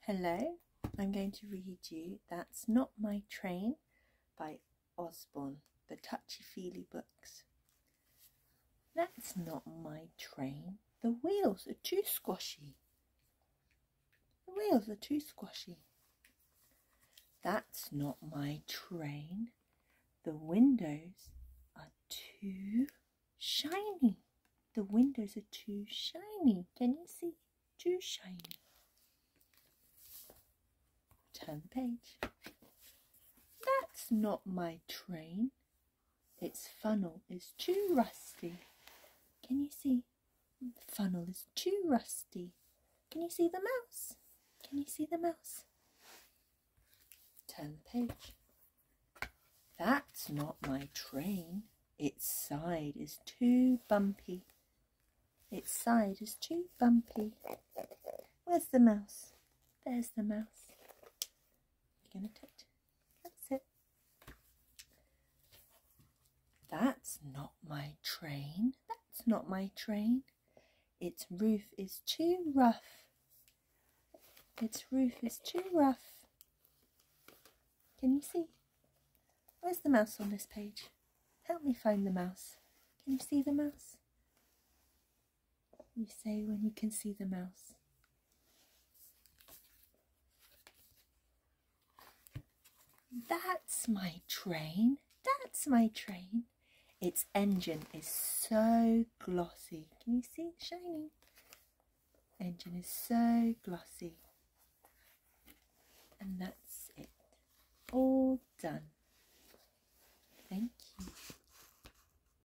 Hello, I'm going to read you That's Not My Train by Usborne, the touchy-feely books. That's not my train. The wheels are too squashy. The wheels are too squashy. That's not my train. The windows are too shiny. The windows are too shiny. Can you see? Too shiny. Turn the page. That's not my train. Its funnel is too rusty. Can you see? The funnel is too rusty. Can you see the mouse? Can you see the mouse? Turn the page. That's not my train. Its side is too bumpy. Its side is too bumpy. Where's the mouse? There's the mouse. You're going to touch. That's it. That's not my train. That's not my train. Its roof is too rough. Its roof is too rough. Can you see? Where's the mouse on this page? Help me find the mouse. Can you see the mouse? You say when you can see the mouse. That's my train. That's my train. Its engine is so glossy. Can you see it shining? Engine is so glossy. And that's it. All done. Thank you.